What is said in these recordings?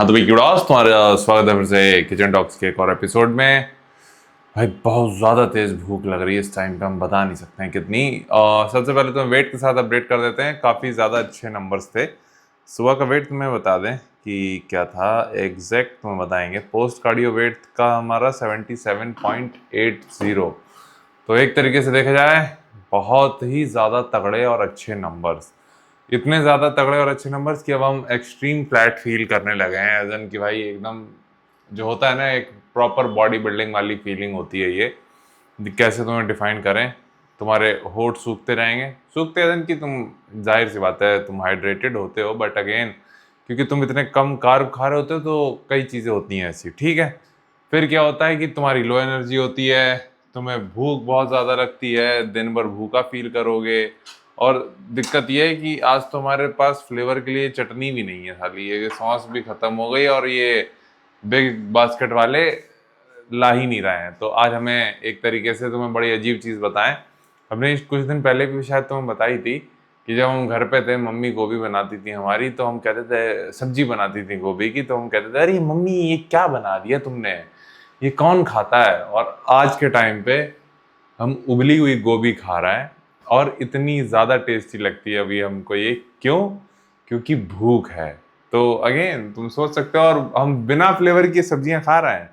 हाँ तो भाई क्यूडास तुम्हारा स्वागत है फिर से किचन टॉक्स के एक और एपिसोड में। भाई बहुत ज़्यादा तेज़ भूख लग रही है इस टाइम पे, हम बता नहीं सकते हैं कितनी। सबसे पहले तो वेट के साथ अपडेट कर देते हैं, काफ़ी ज़्यादा अच्छे नंबर्स थे। सुबह का वेट तुम्हें बता दें कि क्या था एग्जैक्ट, तुम्हें बताएंगे। पोस्ट कार्डियो वेट का हमारा 77.80। तो एक तरीके से देखा जाए बहुत ही ज़्यादा तगड़े और अच्छे नंबर्स, इतने ज़्यादा तगड़े और अच्छे नंबर्स कि अब हम एक्सट्रीम फ्लैट फील करने लगे हैं। एज एन कि भाई एकदम जो होता है ना, एक प्रॉपर बॉडी बिल्डिंग वाली फीलिंग होती है ये। कैसे तुम्हें डिफाइन करें, तुम्हारे होठ सूखते रहेंगे, सूखते एज इन कि तुम, जाहिर सी बात है तुम हाइड्रेटेड होते हो, बट अगेन क्योंकि तुम इतने कम कार्ब खा रहे होते हो तो कई चीज़ें होती हैं ऐसी, ठीक है। फिर क्या होता है कि तुम्हारी लो एनर्जी होती है, तुम्हें भूख बहुत ज़्यादा लगती है, दिन भर भूखा फील करोगे। और दिक्कत ये है कि आज तो हमारे पास फ्लेवर के लिए चटनी भी नहीं है, खाली ये सॉस भी ख़त्म हो गई और ये बिग बास्केट वाले ला ही नहीं रहे हैं। तो आज हमें एक तरीके से तुम्हें बड़ी अजीब चीज़ बताएं। हमने कुछ दिन पहले भी शायद तुम्हें बताई थी कि जब हम घर पे थे, मम्मी गोभी बनाती थी हमारी, तो हम कहते थे, सब्जी बनाती थी गोभी की, तो हम कहते थे अरे मम्मी ये क्या बना दिया तुमने, ये कौन खाता है। और आज के टाइम पे हम उबली हुई गोभी खा रहे हैं और इतनी ज़्यादा टेस्टी लगती है अभी हमको ये। क्यों? क्योंकि भूख है। तो अगेन तुम सोच सकते हो, और हम बिना फ्लेवर की सब्जियां खा रहे हैं।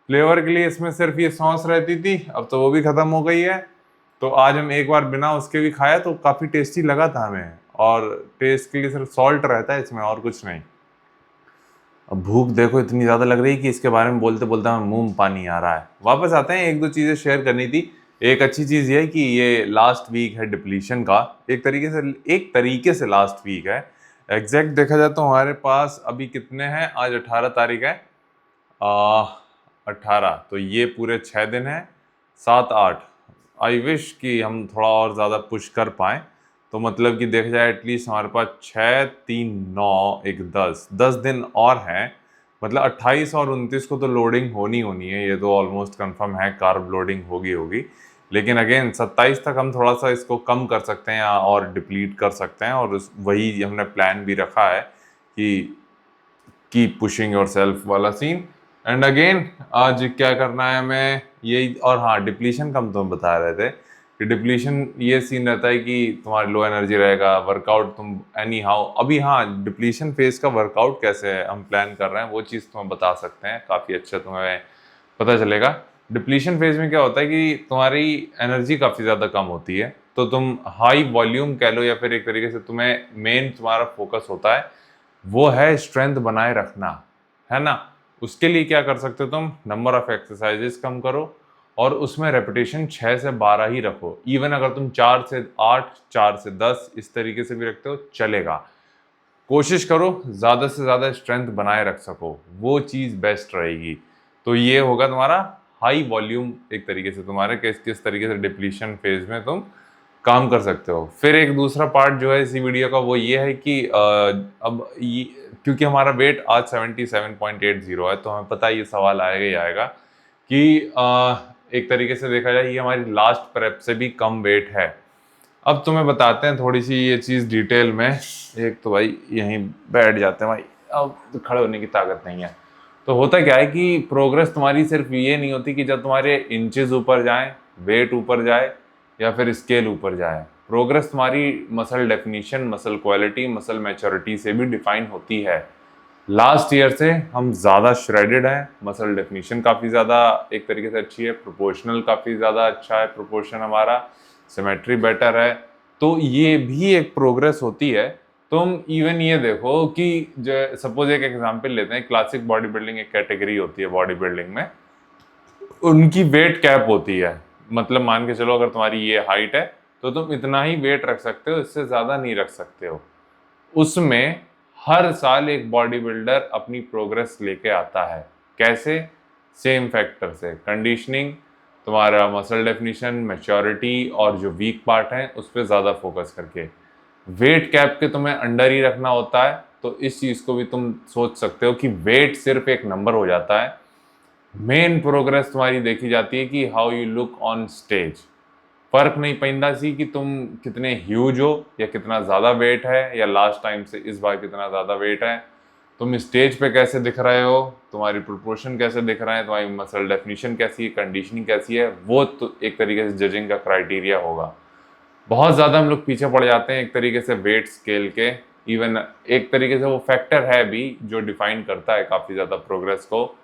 फ्लेवर के लिए इसमें सिर्फ ये सॉस रहती थी, अब तो वो भी खत्म हो गई है। तो आज हम एक बार बिना उसके भी खाया तो काफ़ी टेस्टी लगा था हमें। और टेस्ट के लिए सिर्फ सॉल्ट रहता है इसमें और कुछ नहीं। अब भूख देखो इतनी ज़्यादा लग रही है कि इसके बारे में बोलते बोलते हमें मुंह में पानी आ रहा है। वापस आते हैं, एक दो चीज़ें शेयर करनी थी। एक अच्छी चीज़ ये है कि ये लास्ट वीक है डिप्लीशन का, एक तरीके से लास्ट वीक है। एग्जैक्ट देखा जाए तो हमारे पास अभी कितने हैं, आज 18 तारीख है। 18, तो ये पूरे 6 दिन हैं, 7 8। आई विश कि हम थोड़ा और ज़्यादा पुश कर पाएँ। तो मतलब कि देखा जाए एटलीस्ट हमारे पास 6 3 9 एक 10 दिन और हैं। मतलब 28 और 29 को तो लोडिंग होनी होनी है, ये तो ऑलमोस्ट कंफर्म है, कार्ब लोडिंग होगी होगी। लेकिन अगेन 27 तक हम थोड़ा सा इसको कम कर सकते हैं या और डिप्लीट कर सकते हैं, और वही हमने प्लान भी रखा है कि कीप पुशिंग योर सेल्फ वाला सीन। एंड अगेन आज क्या करना है हमें यही। और हाँ, डिप्लीशन का हम तुम्हें बता रहे थे कि डिप्लीशन ये सीन रहता है कि तुम्हारी लो एनर्जी रहेगा, वर्कआउट तुम एनी हाउ अभी, हाँ डिप्लीशन फेज का वर्कआउट कैसे है हम प्लान कर रहे हैं वो चीज़ तुम्हें बता सकते हैं, काफ़ी अच्छा तुम्हें पता चलेगा। डिप्लीशन फेज में क्या होता है कि तुम्हारी एनर्जी काफ़ी ज़्यादा कम होती है, तो तुम हाई वॉल्यूम कह लो या फिर एक तरीके से तुम्हें मेन तुम्हारा फोकस होता है वो है स्ट्रेंथ बनाए रखना, है ना। उसके लिए क्या कर सकते हो तुम, नंबर ऑफ एक्सरसाइजेस कम करो और उसमें रेपिटेशन 6 से 12 ही रखो। इवन अगर तुम 4 से 8 4 से 10 इस तरीके से भी रखते हो चलेगा। कोशिश करो ज़्यादा से ज़्यादा स्ट्रेंथ बनाए रख सको, वो चीज़ बेस्ट रहेगी। तो ये होगा तुम्हारा हाई वॉल्यूम, एक तरीके से तुम्हारे किस किस तरीके से डिप्लीशन फेज में तुम काम कर सकते हो। फिर एक दूसरा पार्ट जो है इसी वीडियो का वो ये है कि अब ये, क्योंकि हमारा वेट आज 77.80 है, तो हमें पता है ये सवाल आएगा ही आएगा कि एक तरीके से देखा जाए ये हमारी लास्ट प्रेप से भी कम वेट है। अब तुम्हें बताते हैं थोड़ी सी ये चीज़ डिटेल में। एक तो भाई यहीं बैठ जाते हैं भाई, अब तो खड़े होने की ताकत नहीं है। तो होता क्या है कि प्रोग्रेस तुम्हारी सिर्फ ये नहीं होती कि जब तुम्हारे इंचेस ऊपर जाएं, वेट ऊपर जाए या फिर स्केल ऊपर जाए। प्रोग्रेस तुम्हारी muscle definition, muscle quality, muscle maturity से भी डिफाइन होती है। लास्ट ईयर से हम ज़्यादा श्रेडेड हैं, मसल डेफिनीशन काफ़ी ज़्यादा एक तरीके से अच्छी है, प्रोपोर्शनल काफ़ी ज़्यादा अच्छा है, प्रोपोर्शन हमारा, सिमेट्री बेटर है। तो ये भी एक प्रोग्रेस होती है। तुम इवन ये देखो कि जो सपोज एक एग्जांपल लेते हैं, क्लासिक बॉडी बिल्डिंग एक कैटेगरी होती है बॉडी बिल्डिंग में, उनकी वेट कैप होती है। मतलब मान के चलो अगर तुम्हारी ये हाइट है तो तुम इतना ही वेट रख सकते हो, इससे ज़्यादा नहीं रख सकते हो। उसमें हर साल एक बॉडी बिल्डर अपनी प्रोग्रेस लेके आता है। कैसे? सेम फैक्टर से, कंडीशनिंग, तुम्हारा मसल डेफिनेशन, मैच्योरिटी और जो वीक पार्ट है उस पर ज़्यादा फोकस करके। वेट कैप के तुम्हें अंडर ही रखना होता है। तो इस चीज़ को भी तुम सोच सकते हो कि वेट सिर्फ एक नंबर हो जाता है, मेन प्रोग्रेस तुम्हारी देखी जाती है कि how you look on stage. फर्क नहीं पैंदा सी कि तुम कितने ह्यूज हो या कितना ज़्यादा वेट है, या लास्ट टाइम से इस बार कितना ज़्यादा वेट है। तुम स्टेज पे कैसे दिख रहे हो, तुम्हारी प्रोपोर्शन कैसे दिख रहे हैं, तुम्हारी मसल डेफिनेशन कैसी है, कंडीशनिंग कैसी है, वो तो एक तरीके से जजिंग का क्राइटेरिया होगा। बहुत ज़्यादा हम लोग पीछे पड़ जाते हैं एक तरीके से वेट स्केल के। इवन एक तरीके से वो फैक्टर है भी जो डिफाइन करता है काफ़ी ज़्यादा प्रोग्रेस को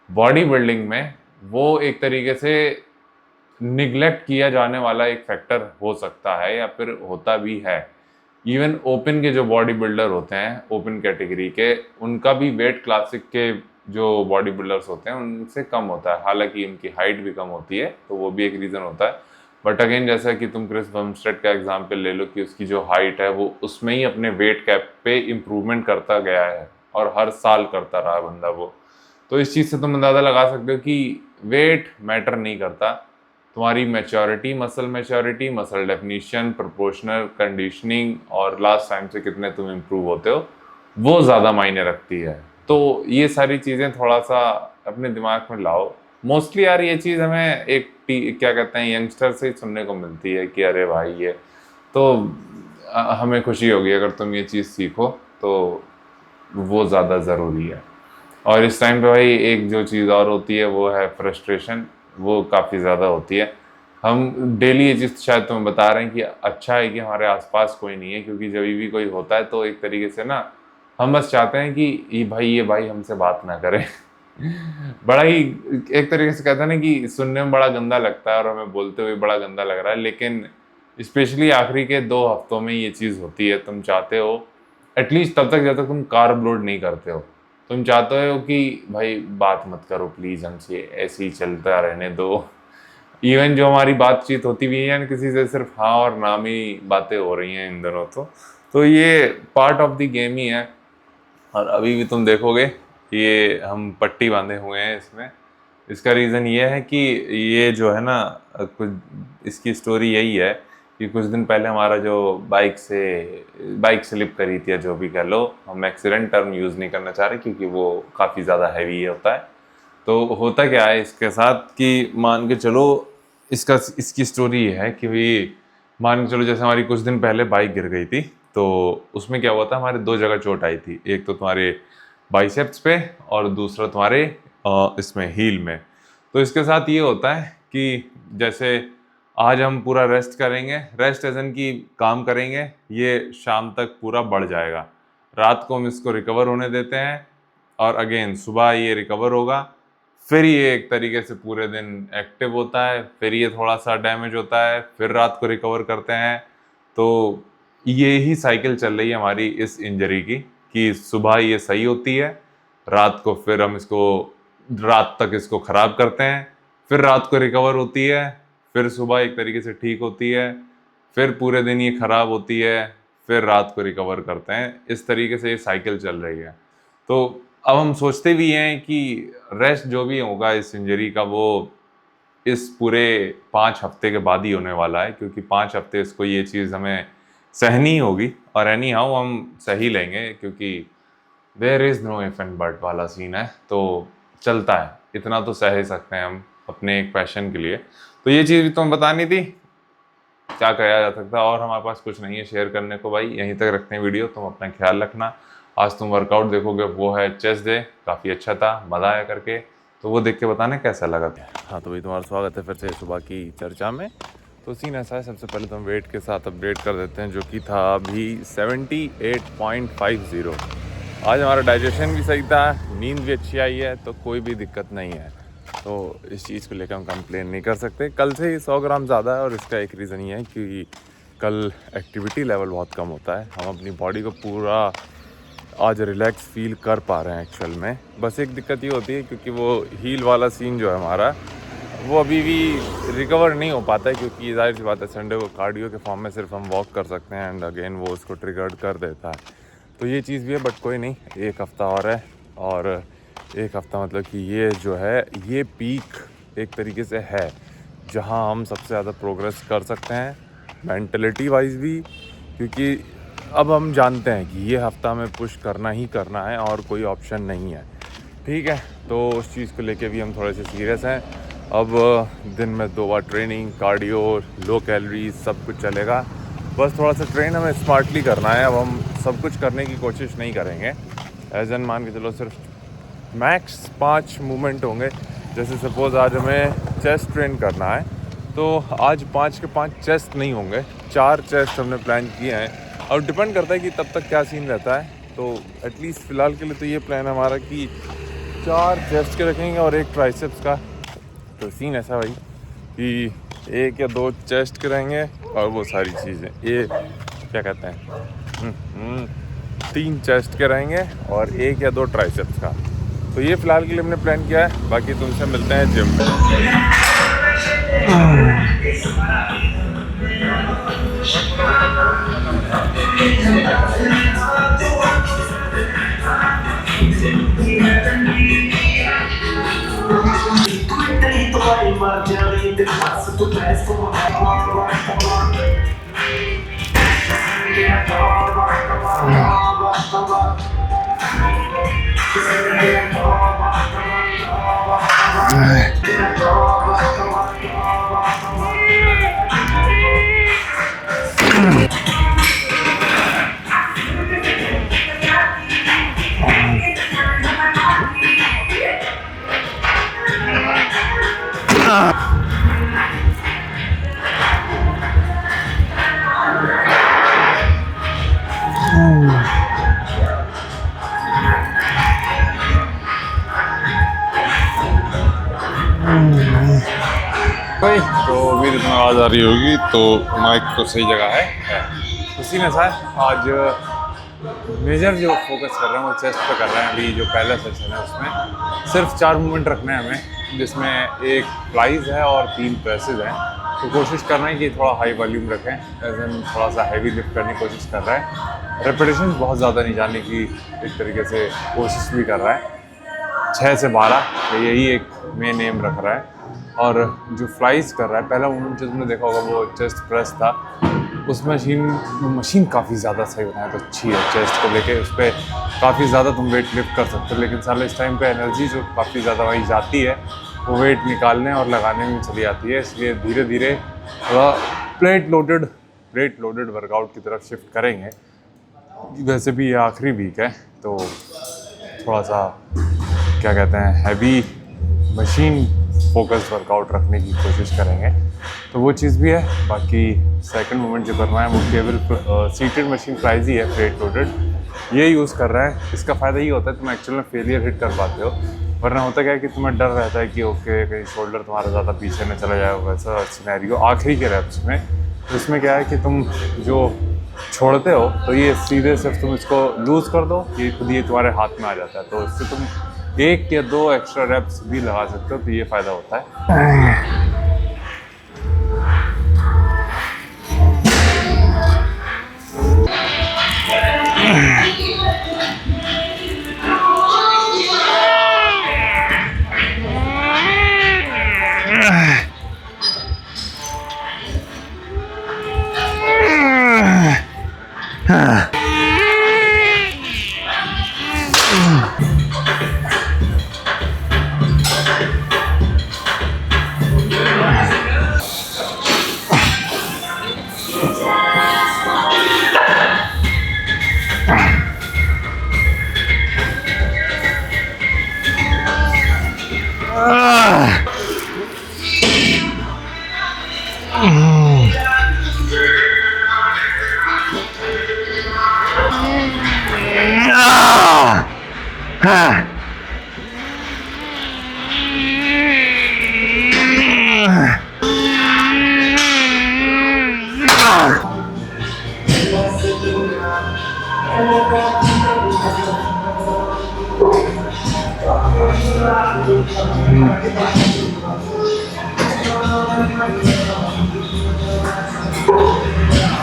बॉडी बिल्डिंग में। वो एक तरीके से निगलेक्ट किया जाने वाला एक फैक्टर हो सकता है या फिर होता भी है। इवन ओपन के जो बॉडी बिल्डर होते हैं ओपन कैटेगरी के, उनका भी वेट क्लासिक के जो बॉडी बिल्डर्स होते हैं उनसे कम होता है, हालांकि उनकी हाइट भी कम होती है, तो वो भी एक रीज़न होता है। बट अगेन जैसा कि तुम क्रिस बमस्टेड का एग्जाम्पल ले लो कि उसकी जो हाइट है वो उसमें ही अपने वेट कैप पे इम्प्रूवमेंट करता गया है और हर साल करता रहा बंदा वो। तो इस चीज़ से तुम अंदाज़ा लगा सकते हो कि वेट मैटर नहीं करता, तुम्हारी maturity, muscle definition, proportional conditioning और लास्ट टाइम से कितने तुम इम्प्रूव होते हो वो ज़्यादा मायने रखती है। तो ये सारी चीज़ें थोड़ा सा अपने दिमाग में लाओ। मोस्टली यार ये चीज़ हमें एक क्या कहते हैं यंगस्टर से ही सुनने को मिलती है कि अरे भाई ये तो हमें खुशी होगी अगर तुम ये चीज़ सीखो, तो वो ज़्यादा ज़रूरी है। और इस टाइम पे भाई एक जो चीज़ और होती है वो है फ्रस्ट्रेशन, वो काफ़ी ज़्यादा होती है। हम डेली ये चीज़ शायद तुम्हें बता रहे हैं कि अच्छा है कि हमारे आसपास कोई नहीं है, क्योंकि जब भी कोई होता है तो एक तरीके से ना हम बस चाहते हैं कि ये भाई हमसे बात ना करे बड़ा ही एक तरीके से कहते हैं ना कि सुनने में बड़ा गंदा लगता है और हमें बोलते हुए बड़ा गंदा लग रहा है, लेकिन स्पेशली आखिरी के 2 हफ्तों में ये चीज़ होती है। तुम चाहते हो एटलीस्ट तब तक जब तक तुम कार्ब लोड नहीं करते हो, तुम चाहते हो कि भाई बात मत करो प्लीज़ हमसे, ऐसे ही चलता रहने दो। इवन जो हमारी बातचीत होती भी है ना किसी से, सिर्फ हाँ और ना में ही बातें हो रही हैं इन दिनों। तो ये पार्ट ऑफ द गेम ही है। और अभी भी तुम देखोगे ये हम पट्टी बांधे हुए हैं इसमें, इसका रीज़न ये है कि ये जो है ना कुछ इसकी स्टोरी यही है कि कुछ दिन पहले हमारा जो बाइक स्लिप करी थी, या जो भी कह लो, हम एक्सीडेंट टर्म यूज़ नहीं करना चाह रहे क्योंकि वो काफ़ी ज़्यादा हैवी होता है। तो होता क्या है इसके साथ कि मान के चलो इसकी स्टोरी ये है कि भाई मान के चलो जैसे हमारी कुछ दिन पहले बाइक गिर गई थी, तो उसमें क्या हुआ था, हमारे 2 जगह चोट आई थी, एक तो तुम्हारे बाइसेप्स पे और दूसरा तुम्हारे इसमें हील में। तो इसके साथ ये होता है कि जैसे आज हम पूरा रेस्ट करेंगे, रेस्ट एज इन की काम करेंगे, ये शाम तक पूरा बढ़ जाएगा, रात को हम इसको रिकवर होने देते हैं और अगेन सुबह ये रिकवर होगा, फिर ये एक तरीके से पूरे दिन एक्टिव होता है, फिर ये थोड़ा सा डैमेज होता है, फिर रात को रिकवर करते हैं। तो ये ही साइकिल चल रही है हमारी इस इंजरी की कि सुबह ये सही होती है, रात को फिर हम इसको रात तक इसको ख़राब करते हैं, फिर रात को रिकवर होती है, फिर सुबह एक तरीके से ठीक होती है, फिर पूरे दिन ये ख़राब होती है, फिर रात को रिकवर करते हैं। इस तरीके से ये साइकिल चल रही है। तो अब हम सोचते भी हैं कि रेस्ट जो भी होगा इस इंजरी का वो इस पूरे 5 हफ्ते के बाद ही होने वाला है, क्योंकि 5 हफ्ते इसको ये चीज़ हमें सहनी होगी और एनी हाउ हम सही लेंगे, क्योंकि there is no if and but वाला सीन है। तो चलता है, इतना तो सह ही सकते हैं हम अपने एक पैशन के लिए। तो ये चीज़ भी तुम्हें बतानी थी, क्या कहा जा सकता है, और हमारे पास कुछ नहीं है शेयर करने को भाई। यहीं तक रखते हैं वीडियो, तुम अपना ख्याल रखना। आज तुम वर्कआउट देखोगे, वो है चेस्ट डे, काफ़ी अच्छा था, मज़ा आया करके, तो वो देख के बताना कैसा लगा। हाँ तो भाई तुम्हारा स्वागत है फिर से सुबह की चर्चा में। तो सीन ऐसा है, सबसे पहले तो हम वेट के साथ अपडेट कर देते हैं, जो कि था अभी 78.50। आज हमारा डाइजेशन भी सही था, नींद भी अच्छी आई है, तो कोई भी दिक्कत नहीं है। तो इस चीज़ को लेकर हम कंप्लेन नहीं कर सकते। कल से ही 100 ग्राम ज़्यादा है, और इसका एक रीज़न ये है कि कल एक्टिविटी लेवल बहुत कम होता है, हम अपनी बॉडी को पूरा आज रिलैक्स फील कर पा रहे हैं एक्चुअल में। बस एक दिक्कत ये होती है क्योंकि वो हील वाला सीन जो है हमारा, वो अभी भी रिकवर नहीं हो पाता है, क्योंकि जाहिर सी बात है संडे को कार्डियो के फॉर्म में सिर्फ हम वॉक कर सकते हैं, एंड अगेन वो उसको ट्रिगर्ड कर देता है। तो ये चीज़ भी है, बट कोई नहीं, 1 हफ़्ता और है, और 1 हफ़्ता मतलब कि ये जो है ये पीक एक तरीके से है जहाँ हम सबसे ज़्यादा प्रोग्रेस कर सकते हैं मेंटलिटी वाइज भी, क्योंकि अब हम जानते हैं कि ये हफ़्ता हमें पुश करना ही करना है और कोई ऑप्शन नहीं है। ठीक है, तो उस चीज़ को लेके भी हम थोड़े से सीरियस हैं। अब दिन में 2 बार ट्रेनिंग, कार्डियो, लो कैलोरीज, सब कुछ चलेगा। बस थोड़ा सा ट्रेन हमें स्मार्टली करना है। अब हम सब कुछ करने की कोशिश नहीं करेंगे, एज एन मान के चलो सिर्फ मैक्स 5 मूवमेंट होंगे। जैसे सपोज़ आज हमें चेस्ट ट्रेन करना है तो आज 5 के 5 चेस्ट नहीं होंगे, 4 चेस्ट हमने प्लान किए हैं। और डिपेंड करता है कि तब तक क्या सीन रहता है। तो एटलीस्ट फ़िलहाल के लिए तो ये प्लान हमारा कि 4 चेस्ट के रखेंगे और 1 ट्राइसेप्स का। तो सीन ऐसा भाई कि 1 या 2 चेस्ट के रहेंगे और वो सारी चीज़ें ये क्या कहते हैं 3 चेस्ट के रहेंगे और 1 या 2 ट्राइसेप्स का। तो ये फ़िलहाल के लिए हमने प्लान किया है। बाकी तुमसे मिलते हैं जिम में। भाई तो अभी तुम्हें आवाज़ आ रही होगी तो माइक तो सही जगह है। उसी में सर आज मेजर जो फोकस कर रहे हैं वो चेस्ट पे कर रहे हैं। अभी जो पहला सेशन है उसमें सिर्फ 4 मूवमेंट रखने हैं हमें, जिसमें 1 फ्लाइज है और 3 प्रेसेस हैं। तो कोशिश कर रहे हैं कि थोड़ा हाई वॉल्यूम रखें, एज इन थोड़ा सा हैवी लिफ्ट करने की कोशिश कर रहा है। रेपिटेशन बहुत ज़्यादा नहीं जाने की एक तरीके से कोशिश भी कर रहा है। 6 से 12 तो यही एक मेन एम रख रहा है। और जो फ्लाइज कर रहा है, पहला मूवमेंट जो तुमने देखा होगा वो चेस्ट प्रेस था। उस मशीन काफ़ी ज़्यादा सही बनाया तो अच्छी है। चेस्ट को लेके उस पर काफ़ी ज़्यादा तुम वेट लिफ्ट कर सकते हो, लेकिन साले इस टाइम पे एनर्जी जो काफ़ी ज़्यादा वहीं जाती है वो वेट निकालने और लगाने में चली जाती है। इसलिए धीरे धीरे थोड़ा प्लेट लोडेड वर्कआउट की तरफ शिफ्ट करेंगे। वैसे भी ये आखिरी वीक है तो थोड़ा सा क्या कहते हैं हैवी मशीन फोकस वर्कआउट रखने की कोशिश करेंगे। तो वो चीज़ भी है। बाकी सेकंड मूवमेंट जो करना है वो केवल सीटेड मशीन फ्लाइज ही है, प्लेट लोडेड ये यूज़ कर रहा है। इसका फ़ायदा ये होता है तुम एक्चुअल में फेलियर हिट कर पाते हो, वरना होता क्या है कि तुम्हें डर रहता है कि ओके कहीं शोल्डर तुम्हारा ज़्यादा पीछे न चला जाए। वैसा सिनेरियो आखिरी के रैप्स में। तो इसमें क्या है कि तुम जो छोड़ते हो तो ये सीधे सिर्फ तुम इसको लूज़ कर दो, ये खुद ये तुम्हारे हाथ में आ जाता है। तो इससे तुम 1 या 2 एक्स्ट्रा रेप्स भी लगा सकते हो, तो ये फ़ायदा होता है।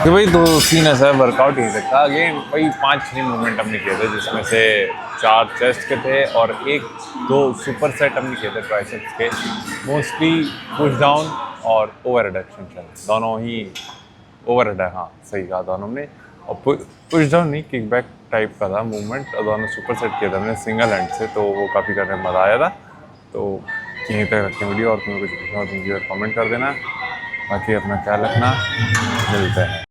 तो भाई दो सीन ऐसा है, वर्कआउट ही सकता। अगेन भाई 5-6 मूवमेंट हमने किए थे, जिसमें से 4 चेस्ट के थे और 1-2 सुपर सेट हमने किए थे ट्राइसेप्स के। मोस्टली पुश डाउन और ओवरहेड एक्सटेंशन, दोनों ही ओवरहेड है, हाँ सही कहा दोनों ने। और पुश डाउन नहीं, किक बैक टाइप का था मूवमेंट, और दोनों सुपर सेट किया था हमने सिंगल हैंड से, तो वो काफ़ी करने में मज़ा आया था। तो यहीं तक रखते वीडियो, और तुम्हें कुछ पूछना हो तो मुझे कमेंट कर देना। बाकी अपना ख्याल रखना, मिलते हैं।